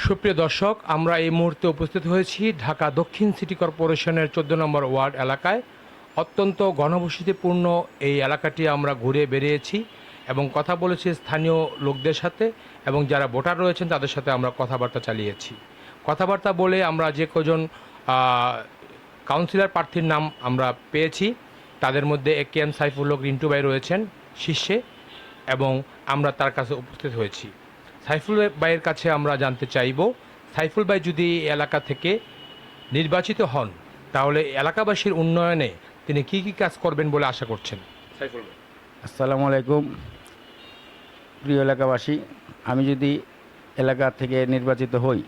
সুপ্রিয় দর্শক, আমরা এই মুহূর্তে উপস্থিত হয়েছি ঢাকা দক্ষিণ সিটি কর্পোরেশনের 14 নম্বর ওয়ার্ড এলাকায়। অত্যন্ত ঘনবসতিপূর্ণ এই এলাকাটি আমরা ঘুরে বেরিয়েছি এবং কথা বলেছি স্থানীয় লোকদের সাথে, এবং যারা ভোটার রয়েছেন তাদের সাথে আমরা কথাবার্তা চালিয়েছি। কথাবার্তা বলে আমরা যে কজন কাউন্সিলর প্রার্থীর নাম আমরা পেয়েছি, তাদের মধ্যে AKM সাইফুল হক রিন্টু ভাই রয়েছেন শীর্ষে, এবং আমরা তার কাছে উপস্থিত হয়েছি। সাইফুল ভাইয়ের কাছে আমরা জানতে চাইব, সাইফুল ভাই যদি এলাকা থেকে নির্বাচিত হন তাহলে এলাকাবাসীর উন্নয়নে তিনি কি কি কাজ করবেন বলে আশা করছেন। সাইফুল ভাই। আসসালামু আলাইকুম প্রিয় এলাকাবাসী, আমি যদি এলাকা থেকে নির্বাচিত হই,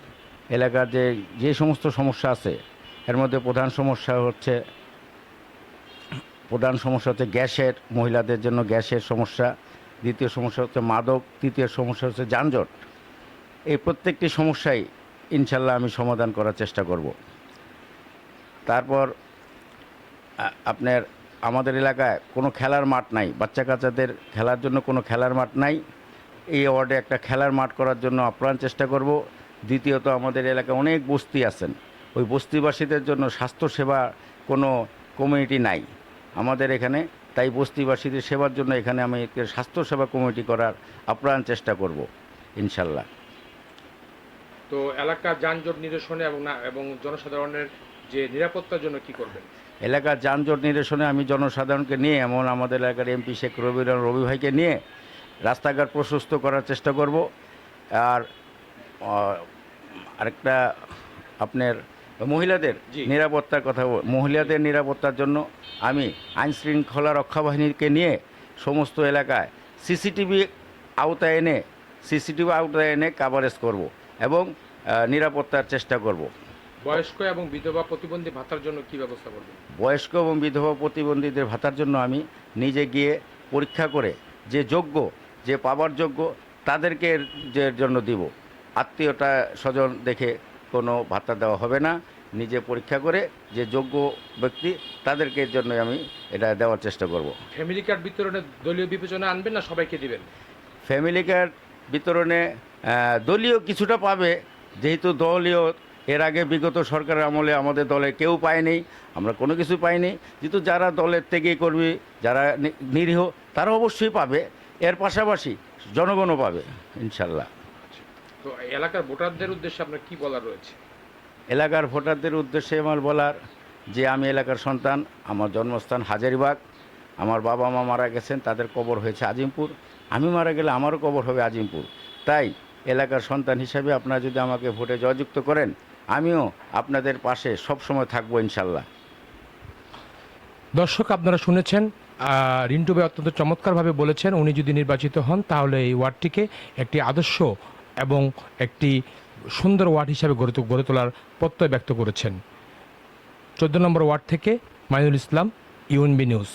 এলাকার যে সমস্ত সমস্যা আছে এর মধ্যে প্রধান সমস্যা হচ্ছে গ্যাসের, মহিলাদের জন্য গ্যাসের সমস্যা, দ্বিতীয় সমস্যা হচ্ছে মাদক, তৃতীয় সমস্যা হচ্ছে যানজট। এই প্রত্যেকটি সমস্যাই ইনশাল্লাহ আমি সমাধান করার চেষ্টা করব। তারপর আমাদের এলাকায় কোনো খেলার মাঠ নাই, বাচ্চা কাচ্চাদের খেলার জন্য কোনো খেলার মাঠ নাই। এই ওয়ার্ডে একটা খেলার মাঠ করার জন্য আপ্রাণ চেষ্টা করব। দ্বিতীয়ত, আমাদের এলাকায় অনেক বস্তি আছেন, ওই বস্তিবাসীদের জন্য স্বাস্থ্যসেবা কোনো কমিউনিটি নাই আমাদের এখানে, তাই বস্তিবাসীদের সেবার জন্য এখানে আমি স্বাস্থ্যসেবা কমিটি করার আপ্রাণ চেষ্টা করব ইনশাল্লাহ। তো এলাকার যানজট নিরসনে এবং জনসাধারণের যে নিরাপত্তার জন্য কি করবেন? এলাকার যানজট নিরসনে আমি জনসাধারণকে নিয়ে, এমন আমাদের এলাকার MP শেখ রবি ভাইকে নিয়ে রাস্তাঘাট প্রশস্ত করার চেষ্টা করব। আর আরেকটা আপনার মহিলাদের নিরাপত্তার কথা, মহিলাদের নিরাপত্তার জন্য আমি আইনশৃঙ্খলা রক্ষা বাহিনীকে নিয়ে সমস্ত এলাকায় সিসিটিভি আওতায় এনে কাভারেজ করব এবং নিরাপত্তার চেষ্টা করব। বয়স্ক এবং বিধবা প্রতিবন্ধী ভাতার জন্য কি ব্যবস্থা করবেন? বয়স্ক এবং বিধবা প্রতিবন্ধীদের ভাতার জন্য আমি নিজে গিয়ে পরীক্ষা করে যে পাবার যোগ্য তাদেরকে জন্য দিব। আত্মীয়তা স্বজন দেখে কোনো ভাতা দেওয়া হবে না, নিজে পরীক্ষা করে যে যোগ্য ব্যক্তি তাদেরকে জন্য আমি এটা দেওয়ার চেষ্টা করব। ফ্যামিলি কার্ড বিতরণে দলীয় বিবেচনা আনবেন না সবাইকে দিবেন? ফ্যামিলি কার্ড বিতরণে দলীয় কিছুটা পাবে, যেহেতু দলীয় এর আগে বিগত সরকারের আমলে আমাদের দলে কেউ পায়নি, আমরা কোনো কিছু পাইনি। যেহেতু যারা দলের থেকেই কর্মী, যারা নিরীহ, তারা অবশ্যই পাবে, এর পাশাপাশি জনগণও পাবে ইনশাল্লাহ। তো এলাকার ভোটারদের উদ্দেশ্যে আপনার কি বলার রয়েছে? এলাকার ভোটারদের উদ্দেশ্যে আমার বলার যে আমি এলাকার সন্তান, আমার জন্মস্থান হাজারীবাগ, আমার বাবা মা মারা গেছেন, তাদের কবর হয়েছে আজিমপুর, আমি মারা গেলে আমারও কবর হবে আজিমপুর। তাই এলাকার সন্তান হিসাবে আপনারা যদি আমাকে ভোটে জয়যুক্ত করেন, আমিও আপনাদের পাশে সবসময় থাকবো ইনশাল্লাহ। দর্শক, আপনারা শুনেছেন, রিন্টু ভাই অত্যন্ত চমৎকারভাবে বলেছেন উনি যদি নির্বাচিত হন তাহলে এই ওয়ার্ডটিকে একটি আদর্শ এবং একটি সুন্দর ওয়ার্ড হিসাবে গড়ে তোলার প্রত্যয় ব্যক্ত করেছেন। 14 নম্বর ওয়ার্ড থেকে মাইনুল ইসলাম, UNB নিউজ।